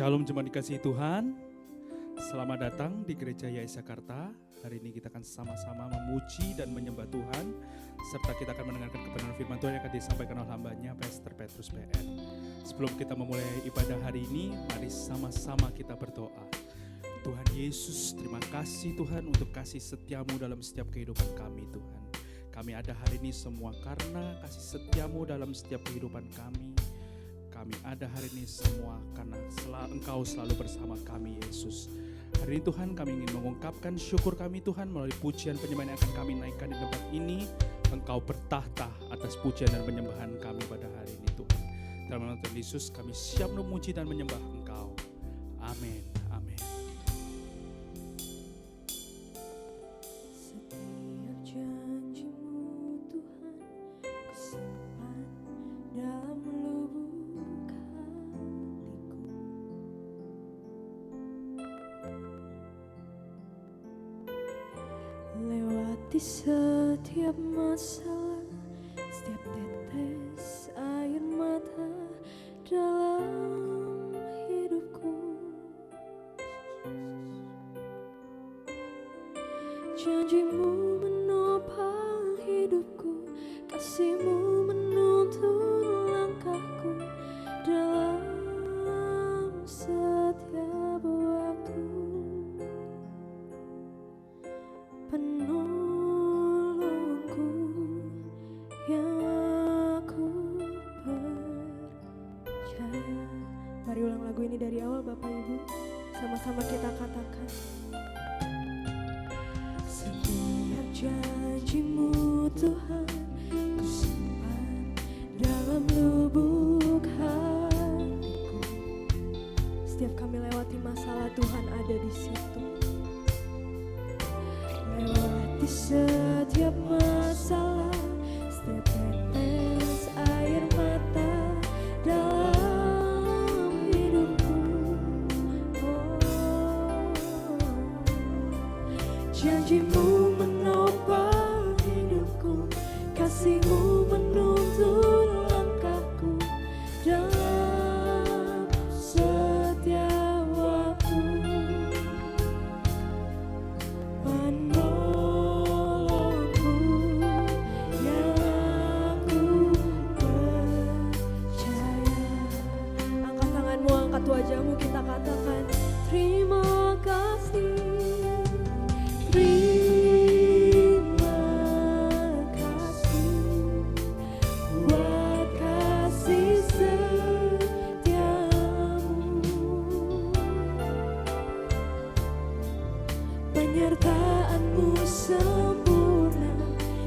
Shalom jemaat dikasihi Tuhan. Selamat datang di Gereja YAS Jakarta. Hari ini kita akan sama-sama memuji dan menyembah Tuhan, serta kita akan mendengarkan kebenaran firman Tuhan yang akan disampaikan oleh hambanya Pastor Petrus PN. Sebelum kita memulai ibadah hari ini, mari sama-sama kita berdoa. Tuhan Yesus, terima kasih Tuhan untuk kasih setiamu dalam setiap kehidupan kami Tuhan. Kami ada hari ini semua karena kasih setiamu dalam setiap kehidupan kami. Kami ada hari ini semua karena Engkau selalu bersama kami Yesus. Hari ini Tuhan kami ingin mengungkapkan syukur kami Tuhan melalui pujian penyembahan yang akan kami naikkan di tempat ini. Engkau bertahta atas pujian dan penyembahan kami pada hari ini Tuhan. Dalam nama Tuhan Yesus kami siap memuji dan menyembah Engkau. Amin. Amin. Lewati setiap masalah, setiap tetes air mata dalam hidupku. Janjimu menopang hidupku, kasihmu menuntun langkahku dalam setiap waktu. Penolongku yang aku percaya. Mari ulang lagu ini dari awal Bapak Ibu. Sama-sama kita katakan. Setiap janjimu Tuhan ku simpan dalam lubuk hatiku. Setiap kami lewati masalah Tuhan ada di situ. Lewati setiap masalah, setiap tetes air mata dalam hidupku. Janjimu menopang hidupku, kasihmu menuntun langkahku dalam setiap waktu. Penolongku yang aku percaya. Angkat tanganmu, angkat wajahmu, kita katakan terima kasih. Terima kasih buat kasih setiamu. Penyertaanmu sempurna,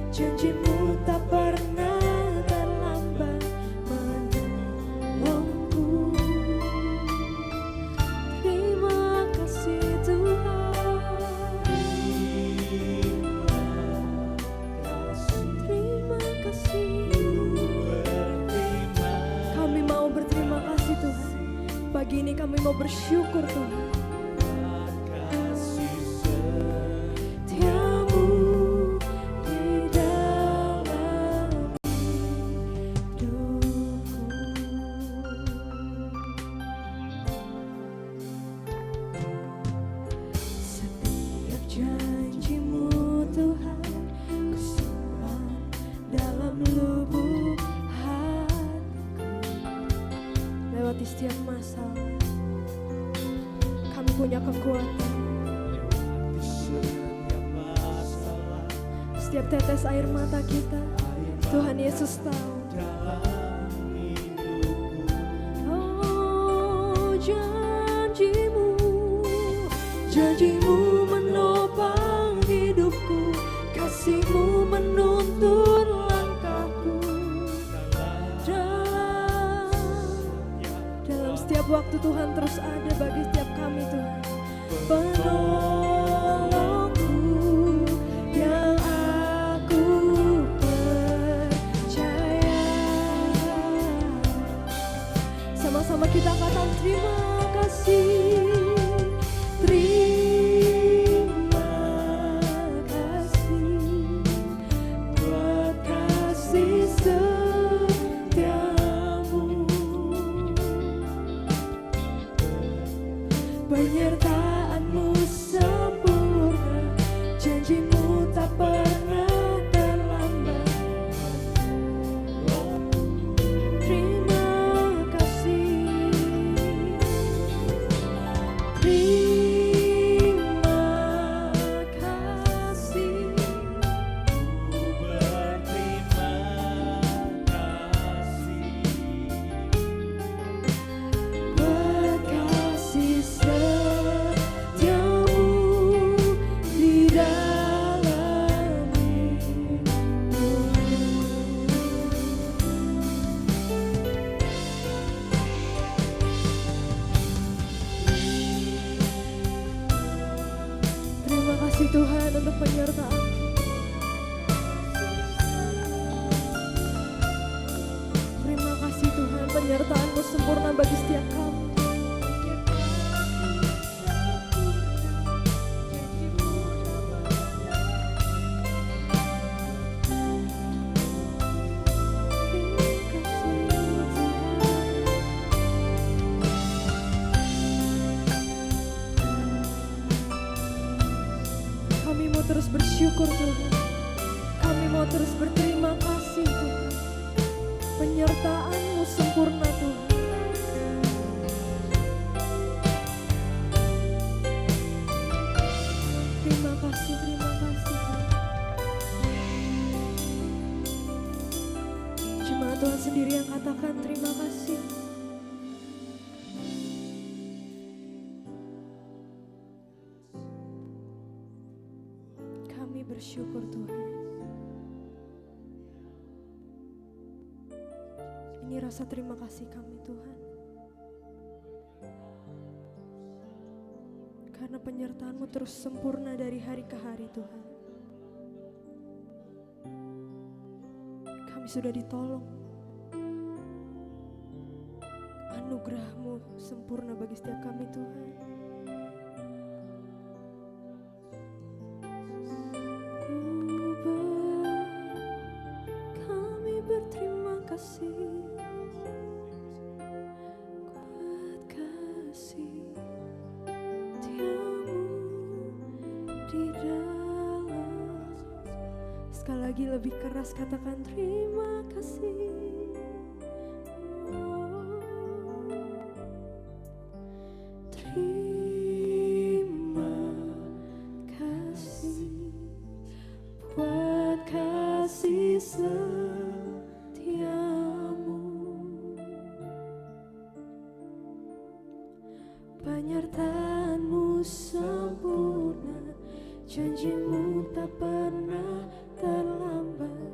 janjimu tak pernah terlambat menolongku. Terima kasih Tuhan. Terima kasih. Kami mau berterima kasih Tuhan. Pagi ini kami mau bersyukur Tuhan. Setiamu di dalam hidupku. Setiap janjimu Tuhan ku simpan dalam lubuk hatiku. Lewati setiap masalah kami punya kekuatan. Setiap tetes air mata kita, Tuhan Yesus tahu. Oh, janjimu menopang hidupku, kasihmu menuntun langkahku. Dalam setiap waktu Tuhan terus ada bagi setiap kami Tuhan. Penolongku yang aku percaya. Sama-sama kita katakan terima kasih. Terima kasih buat kasih setiamu. Penyertaan-Mu sempurna, janji-Mu tak pernah terlambat. Terima kasih, terima kasih. Ku berterima kasih Buat kasih setiamu di dalam hidupku. Terima kasih Tuhan untuk penyertaan. Terima kasih Tuhan, penyertaan-Mu sempurna bagi setiap kami. Kami mau terus bersyukur Tuhan. Kami mau terus berterima kasih Tuhan. Penyertaan-Mu sempurna Tuhan. Terima kasih, terima kasih Tuhan. Jemaat Tuhan sendiri yang katakan terima kasih. Kami bersyukur Tuhan. Ini rasa terima kasih kami Tuhan. Karena penyertaan-Mu terus sempurna dari hari ke hari Tuhan. Kami sudah ditolong. Anugerah-Mu sempurna bagi setiap kami Tuhan. Kami berterima kasih. Kuat kasih setiamu di dalam. Sekali lagi lebih keras katakan terima kasih. Terima kasih buat kasih setiamu. Penyertaan-Mu sempurna, janji-Mu tak pernah terlambat.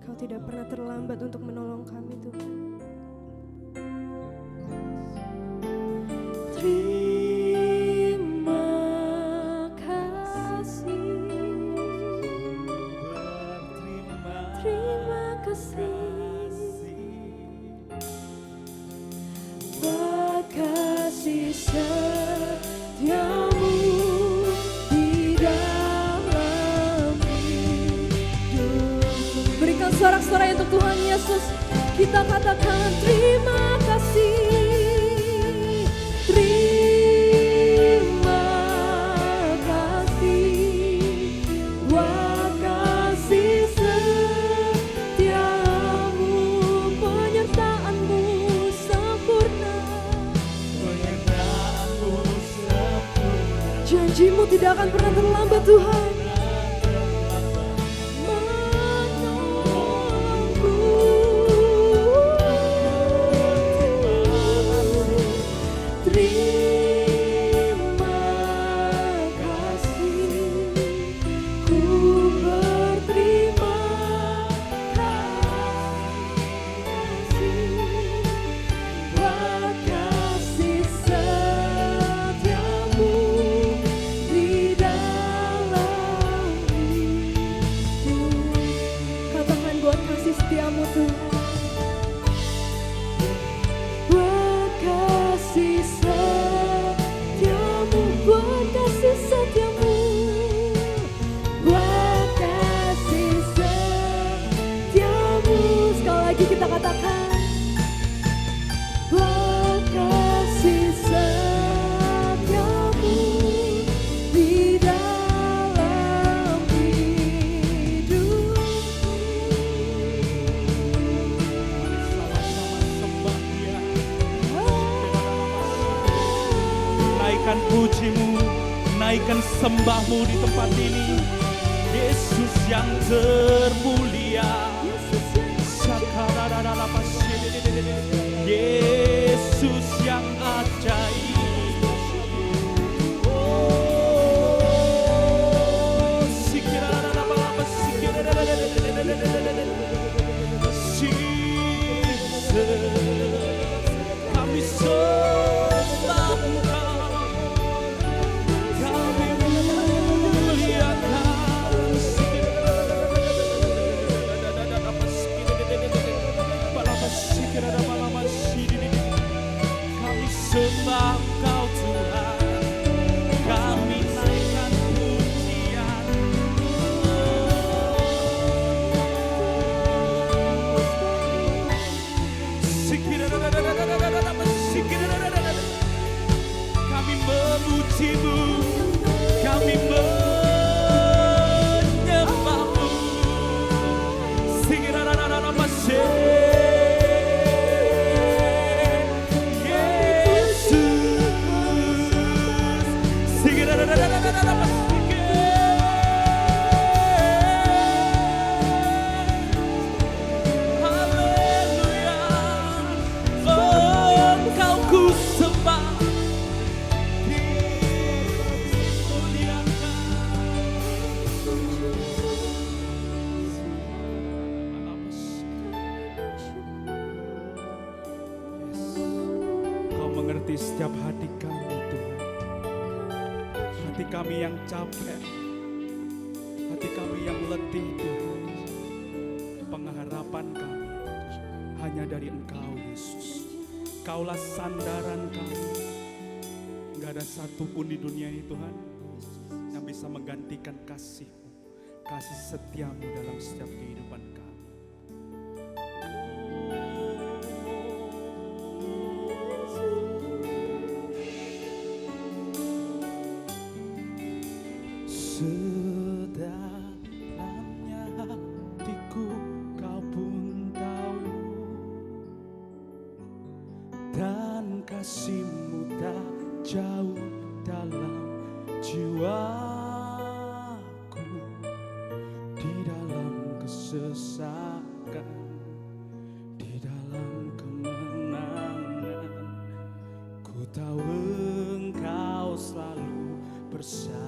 Kau tidak pernah terlambat untuk menolong kami Tuhan. Terima kasih, terima kasih buat kasih setiamu di dalam hidupku. Berikan sorak-sorai untuk Tuhan Yesus. Kita katakan terima kasih. Terima kasih buat kasih setiamu. Penyertaan-Mu sempurna, janji-Mu tidak akan pernah terlambat Tuhan. Terima kasih, ku berterima kasih buat kasih setiamu di dalam hidupku. Katakan buat kasih setiamu Tuhan. Buat kasih setiamu naikkan pujimu, naikkan sembahmu di tempat ini. Yesus yang termulia, Yesus yang ajaib. Oh, kami sembah Engkau, kami muliakan. Kami sembah Engkau Tuhan, kami naikkan pujian. Kami memujimu, kami menyembahmu. Haleluya, oh Engkau ku sembah, Kau mengerti setiap hati kami Tuhan, hati kami yang capek, hati kami yang letih Tuhan. Pengharapan kami hanya dari Engkau Yesus, Kaulah sandaran kami. Gak ada satupun di dunia ini Tuhan yang bisa menggantikan kasih-Mu, kasih setiamu dalam setiap kehidupan kami. Sedalamnya hatiku Kau pun tahu, dan kasih-Mu tak jauh dalam jiwaku. Di dalam kesesakan, di dalam kemenangan, ku tahu Engkau selalu bersamaku.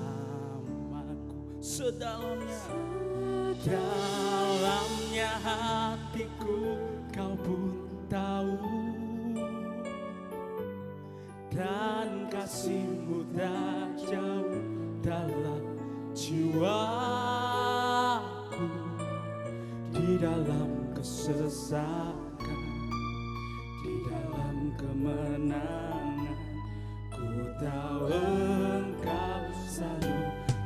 Dalamnya hatiku Kau pun tahu, dan kasih-Mu tak jauh dalam jiwaku. Di dalam kesesakan, di dalam kemenangan, ku tahu Engkau selalu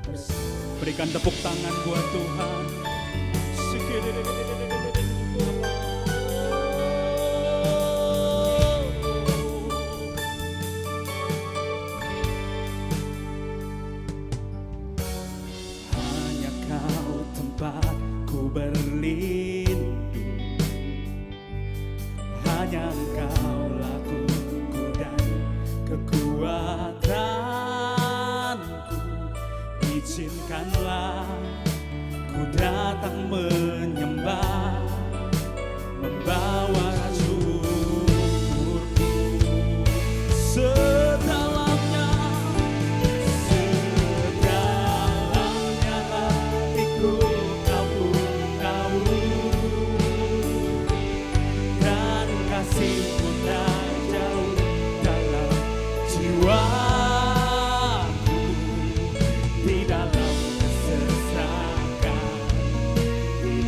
bersama. Berikan tepuk tangan buat Tuhan. Hanya Kau tempatku berlindung, hanya Engkau lakuku dan kekuatanku. Izinkanlah ku datang menyembah, membawa syukurku. Sedalamnya hatiku Kau pun tahu, dan kasih-Mu tak jauh dalam jiwa. Di dalam kesesakan, di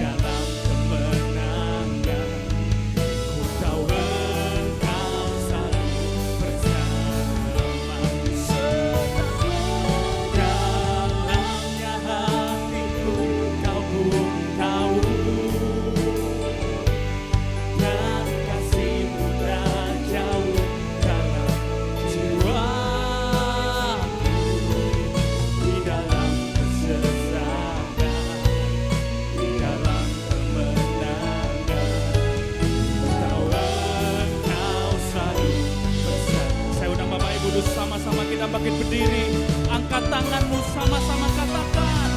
silakan bangkit berdiri. Angkat tanganmu, sama-sama katakan.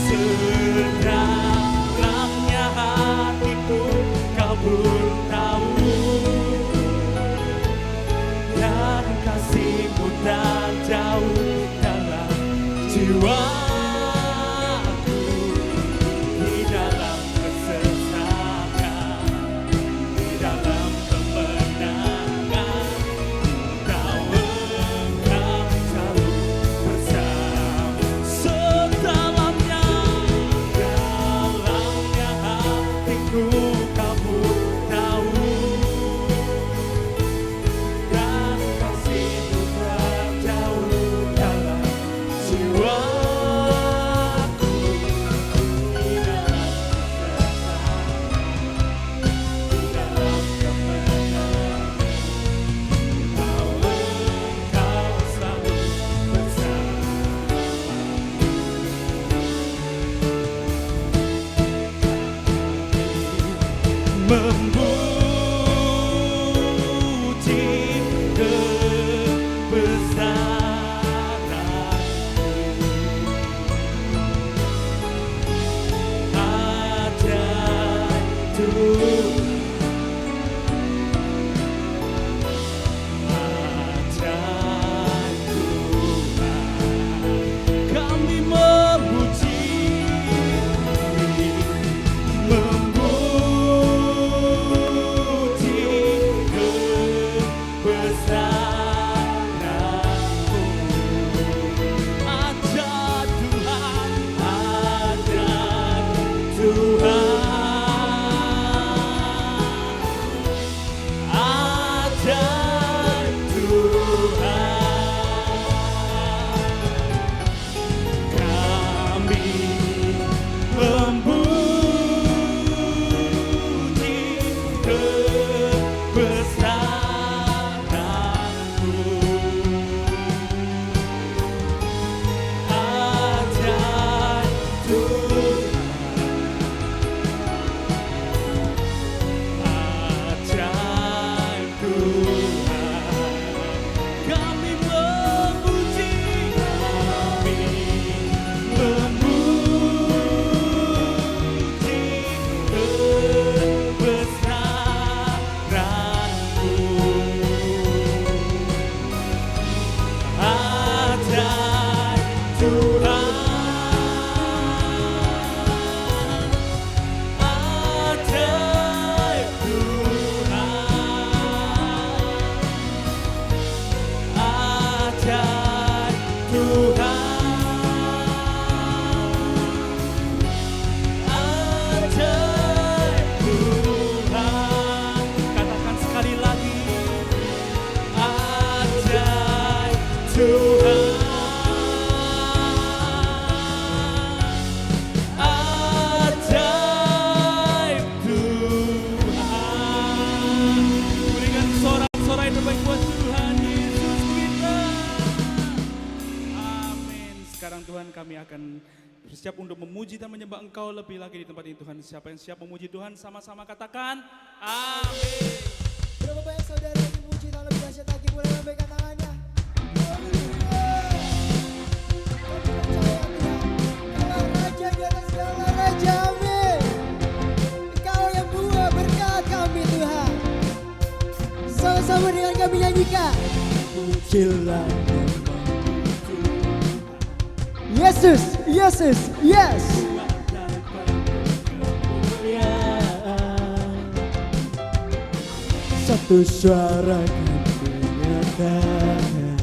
Sedalamnya hatiku kau pun tahu, dan kasihmu tak jauh dalam jiwaku. Di dalam kesesakan, di dalam kemenangan, engkau selalu bersama. Sedalamnya hatiku kau pun tahu, dan kasihmu tak jauh dalam jiwaku. Di dalam kesesakan, di dalam kemenangan, engkau selalu memuji kebesaran-Mu. Ajaib Tuhan, ajaib Tuhan, kami memuji, memuji kebesaran-Mu. Ajaib Tuhan, ajaib Tuhan, ajaib Tuhan, kami memuji kebesaran-Mu. Ajaib Tuhan, ajaib Tuhan, kami memuji, kebesaran-Mu. Ajaib Tuhan, ajaib Tuhan, ajaib Tuhan, ajaib Tuhan. Katakan sekali lagi, ajaib Tuhan, ajaib Tuhan. Berikan sorak-sorai yang terbaik buat Tuhan Yesus kita. Amin. Sekarang Tuhan, kami akan bersiap untuk memuji dan menyembah Engkau lebih lagi di tempat ini Tuhan. Siapa yang siap memuji Tuhan, sama-sama katakan amin. Berapa banyak saudara yang memuji Tuhan lebih dahsyat lagi, boleh lambaikan tangannya. Haleluya. Kami percaya Tuhan, Engkau Raja di atas segala raja, amin. Engkau yang buah berkat kami Tuhan. Sama-sama dengan kami nyanyikan. Pujilah Yesus, Yesus, yes. satu suara kami nyatakan,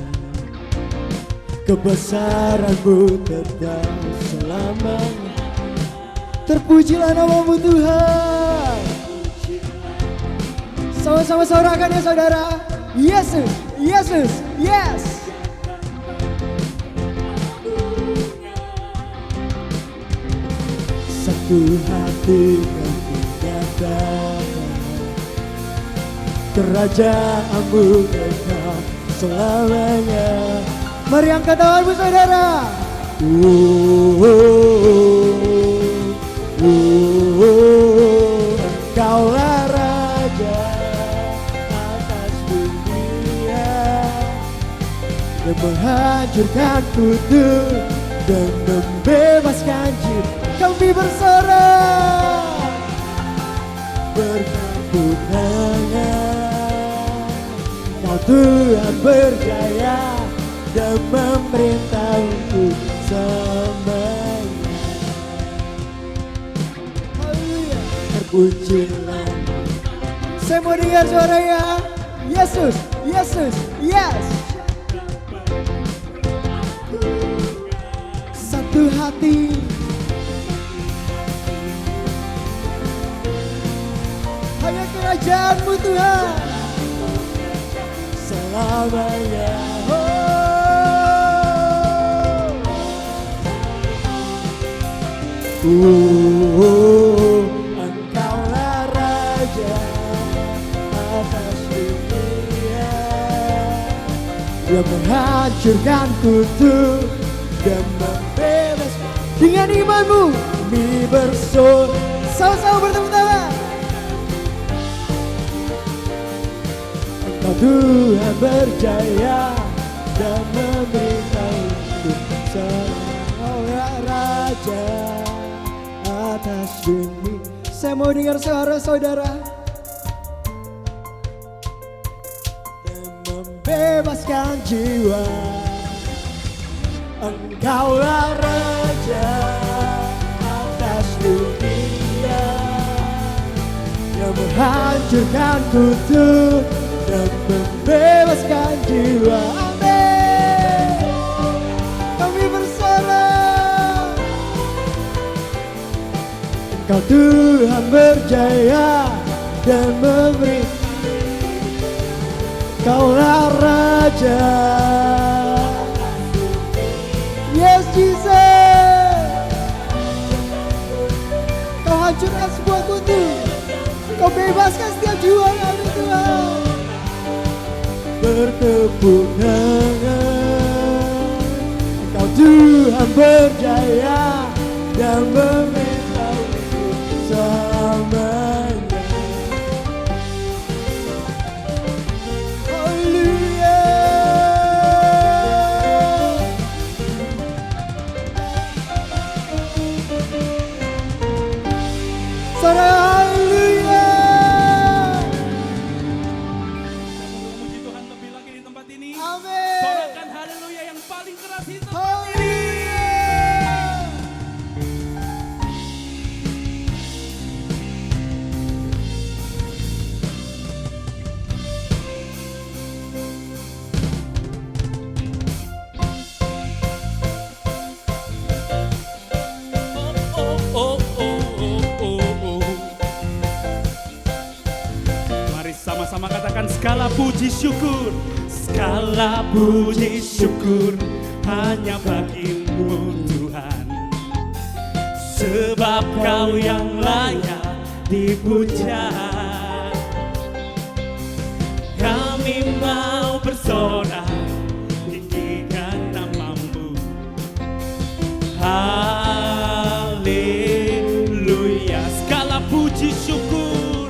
kebesaran-Mu tetap selamanya. Terpujilah nama-Mu Tuhan. Sama-sama sorakan ya saudara. Yesus, Yesus, yes. Satu hati kami nyatakan, kerajaan-Mu tetap selamanya. Mari angkat tanganmu saudara. Engkaulah Raja atas dunia. yang menghancurkan kutuk dan membebaskan jiwa. Kami bersorak bertepuk tangan. Kau Tuhan berjaya dan memerintah untuk selamanya. Haleluya. Terpujilah. Saya mau dengar suaranya. Yesus, Yesus, yes. Satu hati. Hanya kerajaanmu Tuhan. Selamanya. Engkaulah Raja atas dunia yang menghancurkan kutuk dan membebaskan. Dengan imanmu, Kami bersorak. sama-sama bertepuk tangan. Engkau Tuhan berjaya dan memerintah untuk Engkaulah Raja atas dunia. Saya mau dengar suara saudara. Dan membebaskan jiwa. Engkaulah Raja atas dunia yang menghancurkan kutuk dan membebaskan jiwa. Amin. Kami bersorak. Engkau Tuhan berjaya dan memberi. Engkaulah Raja. Yes Jesus. Kau hancurkan sebuah kutuk. Kau bebaskan setiap jiwa kami Tuhan. Bertepuk tangan. Engkau Tuhan berjaya dan meminta untuk selamanya. Haleluya. Saudara, haleluya. Memuji Tuhan lebih lagi di tempat ini. Amin. Sorakan haleluya yang paling keras di tempat ini. Haleluya. Oh, oh, oh, oh, oh. Mari sama-sama katakan skala puji syukur. Skala puji syukur hanya bagimu Tuhan. Sebab kau yang layak dipuja. Kami mau bersorak tinggikan namamu. Haleluya. Skala puji syukur.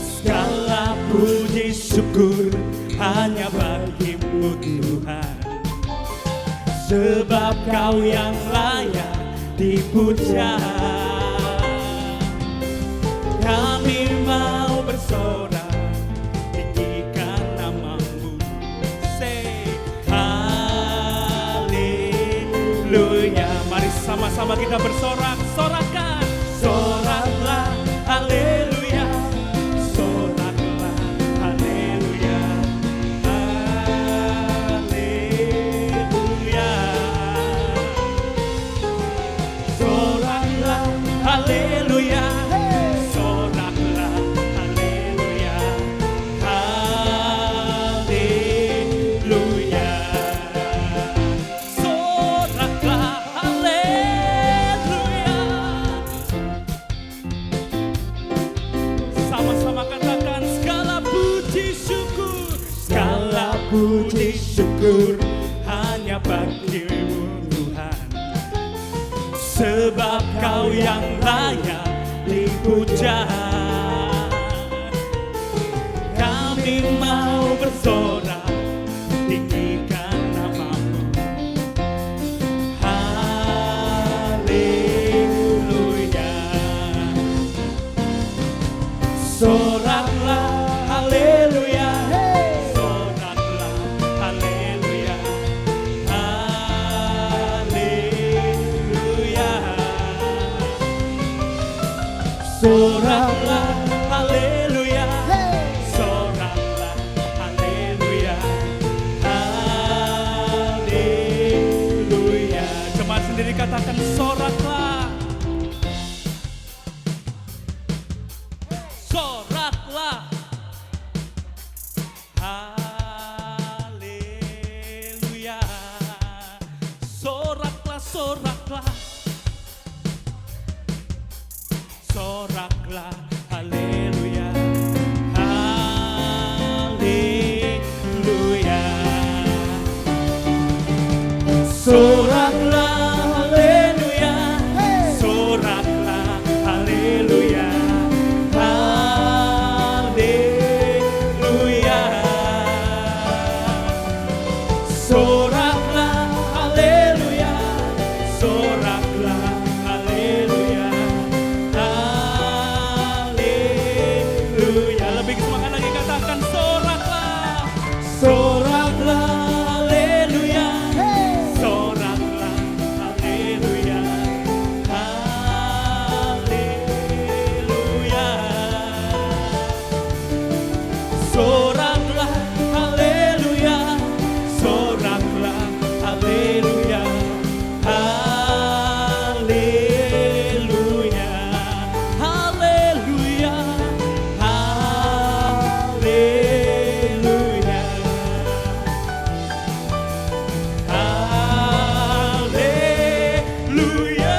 Skala puji syukur hanya bagimu Tuhan. Sebab kau yang layak dipuja. Kami mau bersorak tinggikan namamu. Say haleluya. Mari sama-sama kita bersorak. Sorakan. Soraklah haleluya. Soraklah haleluya. Haleluya. Soraklah haleluya. Soraklah haleluya. Haleluya. Soraklah haleluya. Sama-sama katakan skala puji syukur. Skala puji syukur hanya bagimu Tuhan. Sebab kau yang layak dipuja. Kami mau bersorak tinggikan Soraklah haleluya, Hey. soraklah haleluya, haleluya. Jemaat sendiri katakan soraklah, soraklah haleluya, soraklah, soraklah, soraklah haleluya, haleluya. Soraklah haleluya, soraklah haleluya, haleluya. Soraklah haleluya, soraklah haleluya, haleluya. Lebih semangat lagi katakan soraklah, soraklah haleluya, soraklah haleluya, haleluya. Soraklah haleluya, soraklah haleluya, haleluya, haleluya, haleluya, haleluya.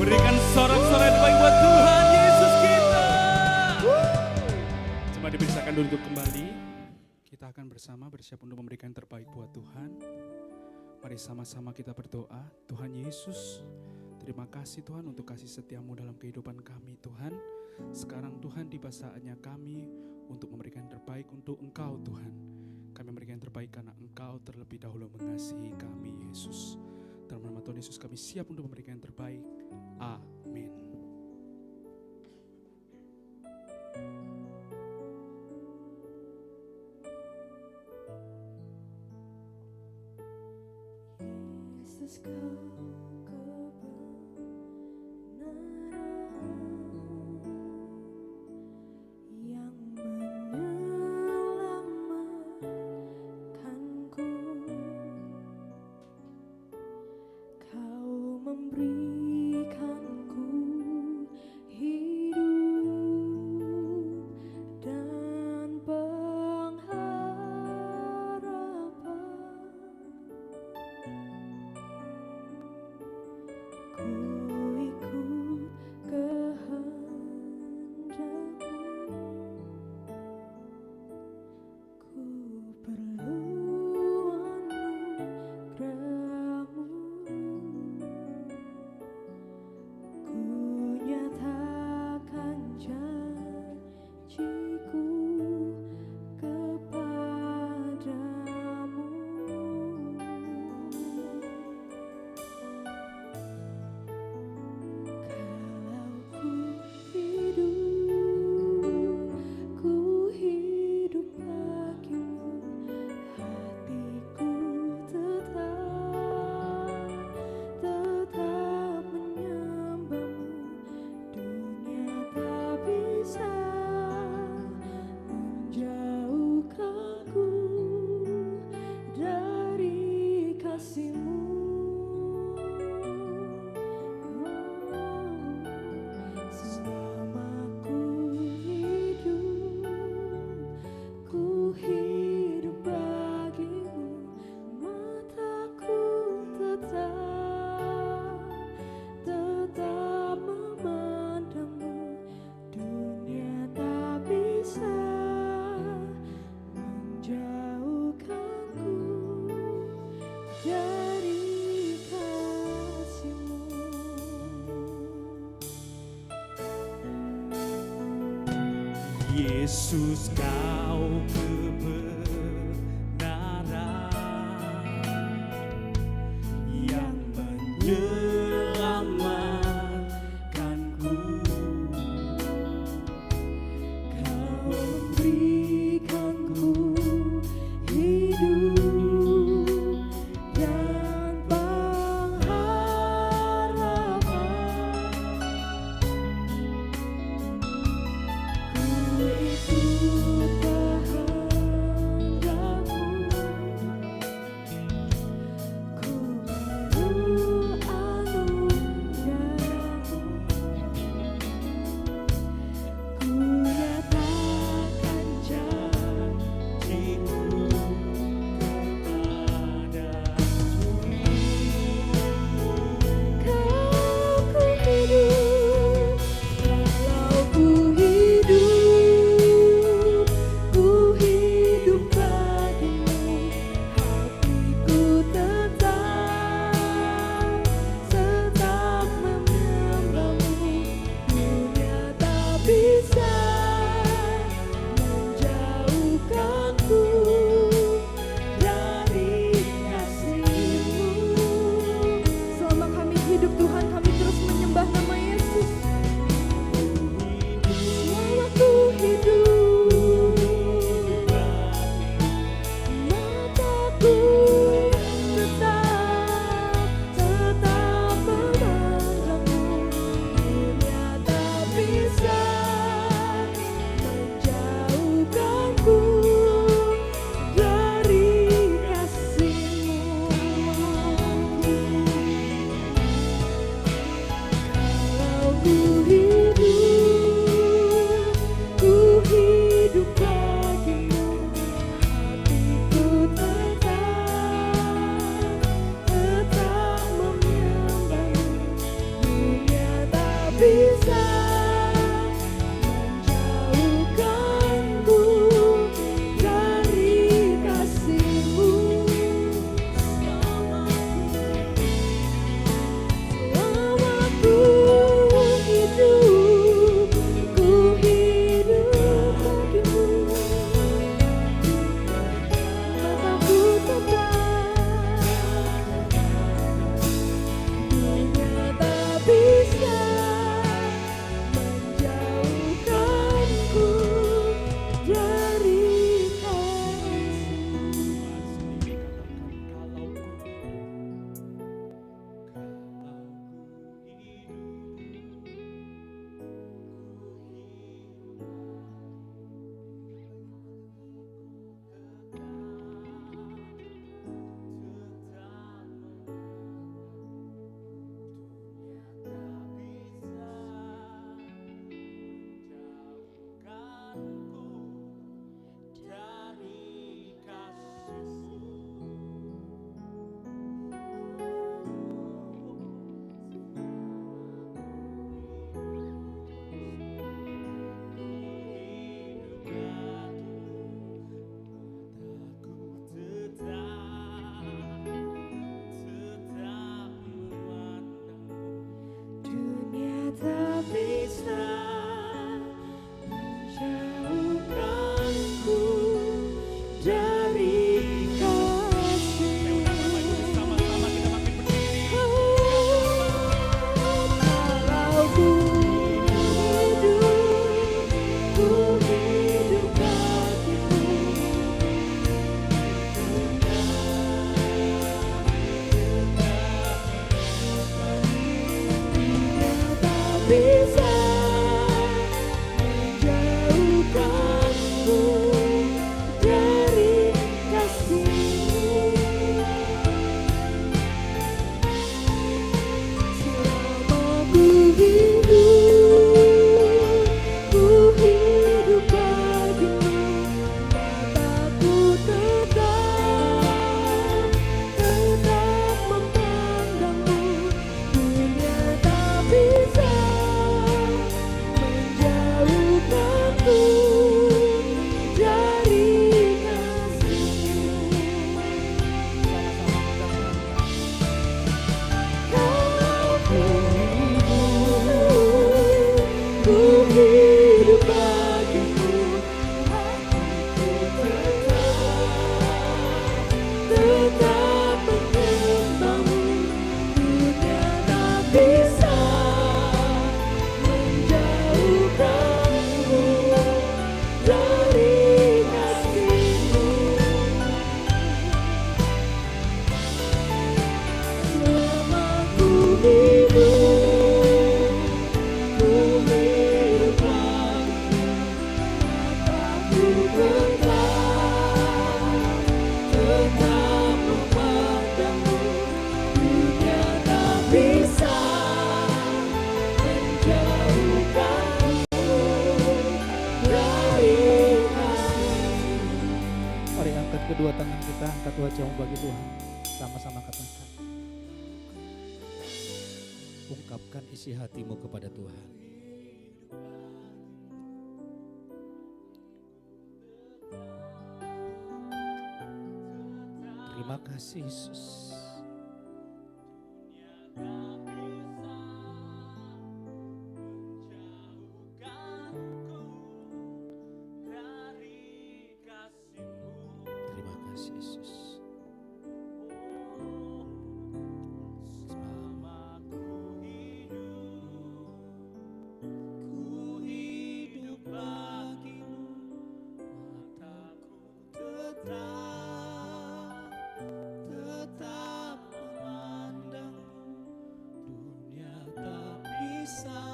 Berikan sorak-sorai terbaik buat Tuhan Yesus kita. Coba dipersilakan duduk kembali. Kita akan bersama bersiap untuk memberikan yang terbaik buat Tuhan. Mari sama-sama kita berdoa. Tuhan Yesus, terima kasih Tuhan untuk kasih setiamu dalam kehidupan kami Tuhan. Sekarang Tuhan tiba saatnya kami untuk memberikan yang terbaik untuk Engkau Tuhan. Kami memberikan yang terbaik karena Engkau terlebih dahulu mengasihi kami Yesus. Dalam nama Tuhan Yesus kami siap untuk memberikan yang terbaik. Amin. Yesus kau kebenaran yang menyelamatkanku. Kau memberikanku hidup dan pengharapan. Ku ikut kehendakmu. Ku perlu anugerahmu. Ku nyatakan janjiku kepadamu. Kalau ku hidup bagimu, hatiku tetap menyembahmu. Dunia tak bisa menjauhkanku dari kasih-Mu. Selama ku hidup bagimu, mataku tetap memandangmu. Dunia tak bisa menjauhkanku dari kasih-Mu. Yesus kau kebenaran yang menyelamatkanku. Kau memberikanku hidup dan ku hidup bagimu. Tak bisa menjauhkanku dari kasih-Mu. Selama ku hidup bagimu. Mataku tetap memandangmu. Dunia tak bisa menjauhkanku dari kasih-Mu. Kalau ku hidup bagimu, hatiku tetap menyembahmu. Dunia tak bisa menjauhkanku dari kasih-Mu. Selama ku hidup bagimu. Mataku tetap memandangmu. Dunia tak bisa menjauhkanmu dari kasih-Mu. Mari angkat kedua tangan kita, angkat wajahmu bagi Tuhan. Sama-sama katakan. Ungkapkan isi hatimu kepada Tuhan. Terima kasih Yesus. Terima kasih Yesus. Tetap memandangmu. Dunia tak bisa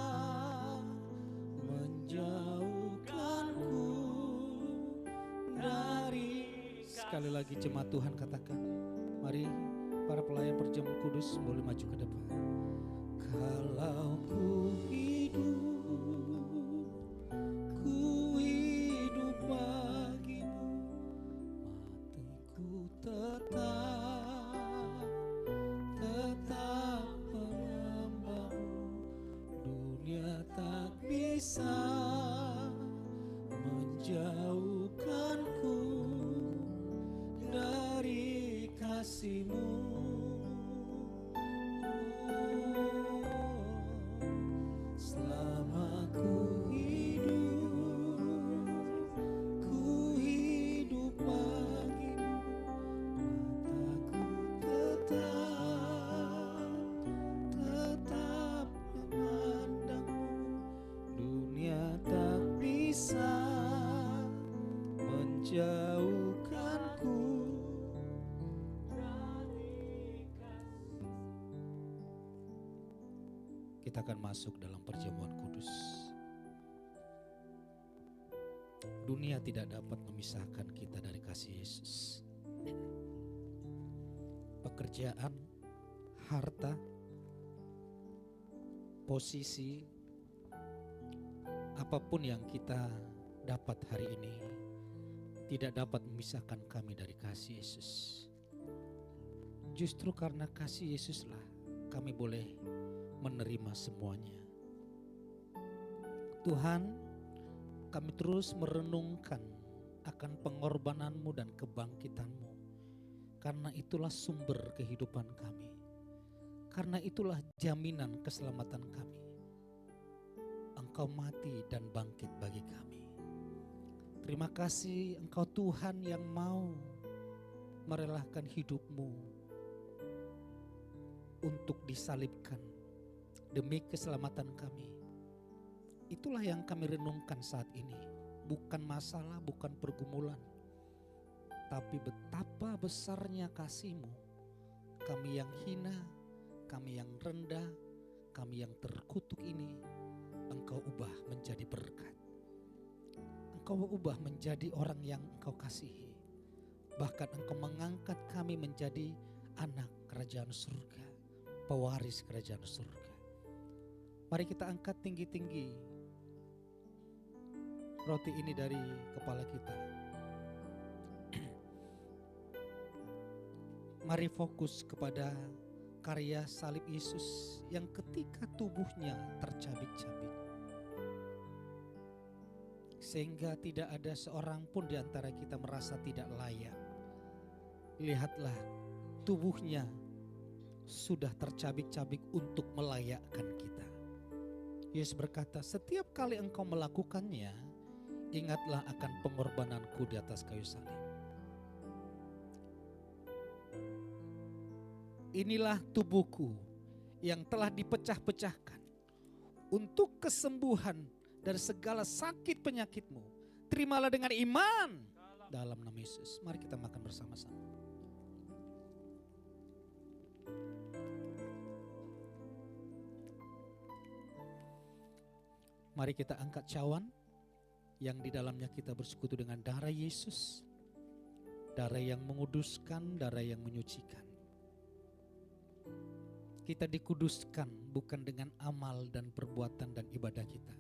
menjauhkanku dari. Sekali lagi jemaat Tuhan katakan. Mari para pelayan perjamuan kudus boleh maju ke depan. Kalau ku hidup bagimu. Matiku tetap menyembahmu. Dunia tak bisa menjauhkanku dari kasih-Mu. Selama ku hidup bagimu. Mataku tetap memandangmu. Dunia tak bisa menjauhkanku. Kita akan masuk dalam perjamuan kudus. Dunia tidak dapat memisahkan kita dari kasih Yesus. Pekerjaan, harta, posisi, apapun yang kita dapat hari ini tidak dapat memisahkan kami dari kasih Yesus. Justru karena kasih Yesuslah kami boleh menerima semuanya. Tuhan, kami terus merenungkan akan pengorbanan-Mu dan kebangkitan-Mu. Karena itulah sumber kehidupan kami. Karena itulah jaminan keselamatan kami. Engkau mati dan bangkit bagi kami. Terima kasih Engkau Tuhan yang mau merelakan hidup-Mu untuk disalibkan demi keselamatan kami. Itulah yang kami renungkan saat ini. bukan masalah, bukan pergumulan, tapi betapa besarnya kasih-Mu. Kami yang hina, kami yang rendah, kami yang terkutuk ini, Engkau ubah menjadi berkat. Engkau ubah menjadi orang yang Engkau kasihi. Bahkan Engkau mengangkat kami menjadi anak kerajaan surga, pewaris kerajaan surga. Mari kita angkat tinggi-tinggi roti ini dari kepala kita. Mari fokus kepada karya salib Yesus yang ketika tubuhnya tercabik-cabik, sehingga tidak ada seorang pun di antara kita merasa tidak layak. Lihatlah, tubuhnya sudah tercabik-cabik untuk melayakkan kita. Yesus berkata, setiap kali engkau melakukannya, ingatlah akan pengorbananku di atas kayu salib. Inilah tubuhku yang telah dipecah-pecahkan untuk kesembuhan dari segala sakit penyakitmu. Terimalah dengan iman dalam nama Yesus. Mari kita makan bersama-sama. Mari kita angkat cawan yang di dalamnya kita bersekutu dengan darah Yesus. Darah yang menguduskan, darah yang menyucikan. Kita dikuduskan bukan dengan amal dan perbuatan dan ibadah kita,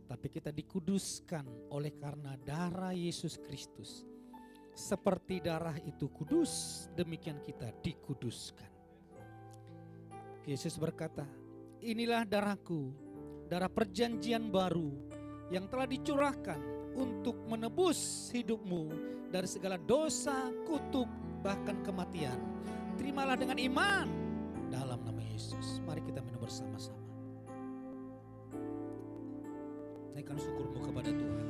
tapi kita dikuduskan oleh karena darah Yesus Kristus. Seperti darah itu kudus, demikian kita dikuduskan. Yesus berkata, inilah darahku, darah perjanjian baru yang telah dicurahkan untuk menebus hidupmu dari segala dosa, kutuk, bahkan kematian. Terimalah dengan iman dalam nama Yesus. Mari kita minum bersama-sama. Naikkan syukurmu kepada Tuhan.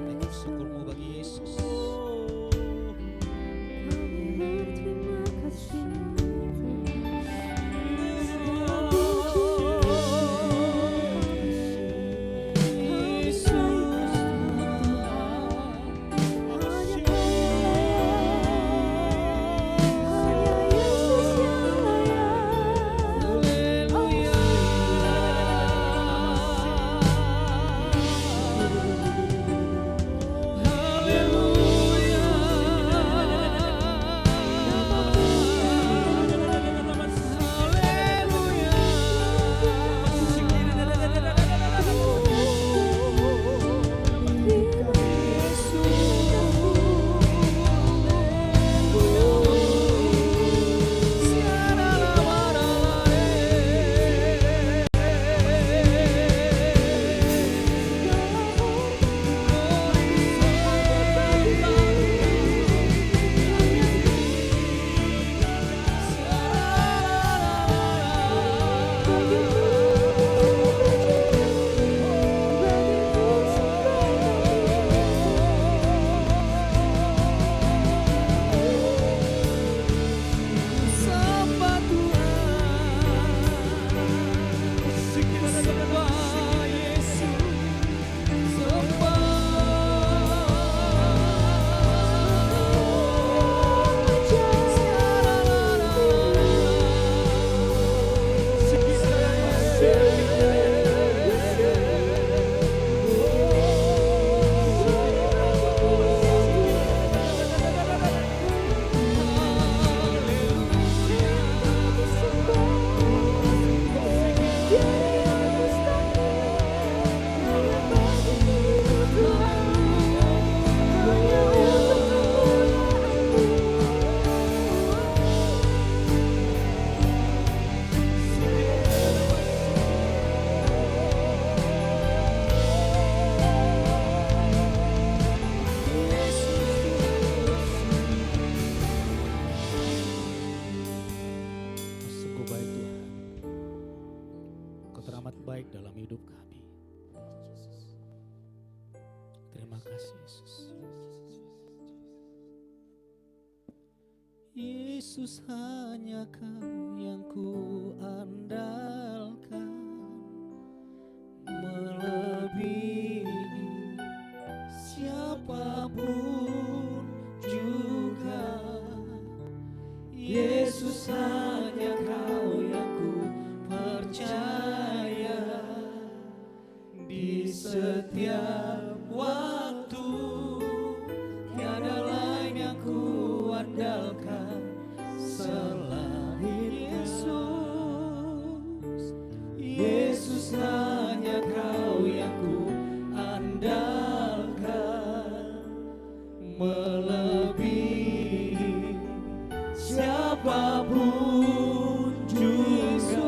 Naikkan syukurmu bagi Yesus. Terima kasih. baik dalam hidup kami. Terima kasih Yesus. Yesus hanya Kau yang ku andalkan. setiap waktu, tiada lain yang ku andalkan selain Yesus. Yesus hanya Kau yang ku andalkan, melebihi siapapun juga.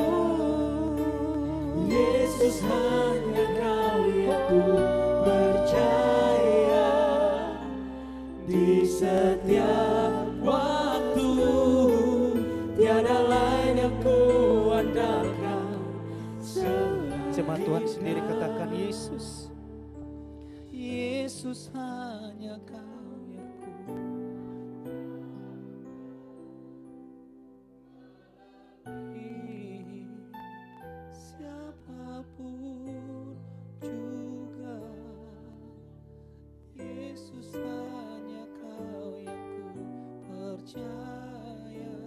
Yesus hanya Kau yang ku percaya, di setiap waktu tiada lain yang ku andalkan selain. Jemaat Tuhan sendiri katakan Yesus. Yesus hanya Kau yang ku. Siapapun juga, Yesus hanya Kau yang ku percaya,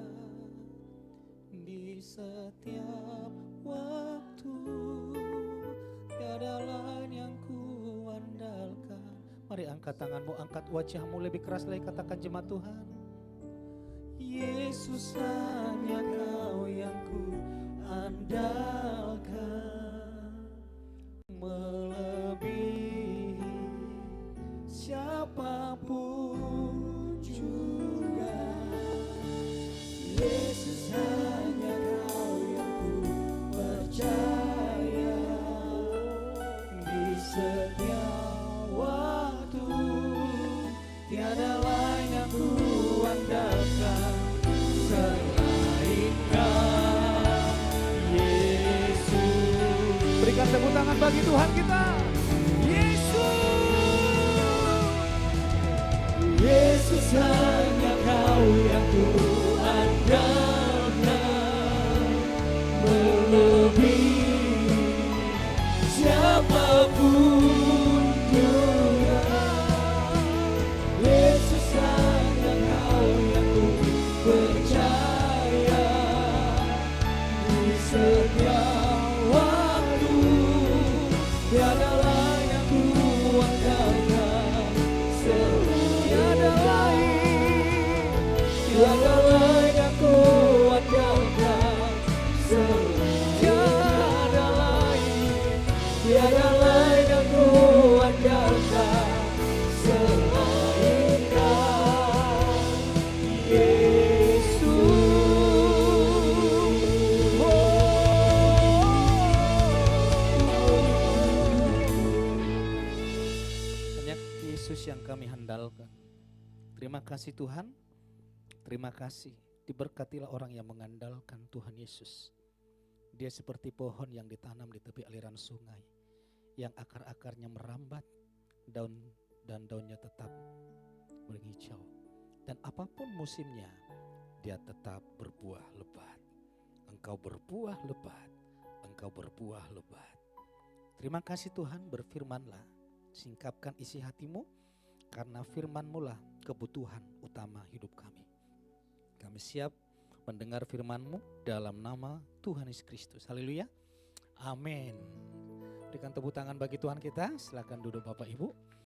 di setiap waktu tiada lain yang ku andalkan. Mari angkat tanganmu, angkat wajahmu lebih keras lagi, katakan jemaat Tuhan. Yesus hanya Kau yang ku andalkan, melebihi siapapun juga. Yesus hanya Kau yang ku percaya, di setiap waktu tiada lain yang ku andalkan selain Kau, Yesus. Berikan tepuk tangan bagi Tuhan kita. Yesus hanya Kau yang ku andalkan, melebihi siapapun juga. Yesus hanya Kau yang ku percaya, di setiap waktu tiada lain yang ku andalkan selain. Tiada lain yang ku andalkan selain. Tiada lain yang ku andalkan selain Kau, Yesus. Hanya Yesus yang kami handalkan. Terima kasih Tuhan, terima kasih. Diberkatilah orang yang mengandalkan Tuhan Yesus. Dia seperti pohon yang ditanam di tepi aliran sungai, yang akar-akarnya merambat, dan daunnya tetap berhijau. Dan apapun musimnya, dia tetap berbuah lebat. Engkau berbuah lebat, engkau berbuah lebat. Terima kasih Tuhan, berfirmanlah, singkapkan isi hatimu, karena firman-Mu lah kebutuhan utama hidup kami. Kami siap mendengar firman-Mu dalam nama Tuhan Yesus Kristus. Haleluya. Amin. Berikan tepuk tangan bagi Tuhan kita. Silakan duduk Bapak Ibu.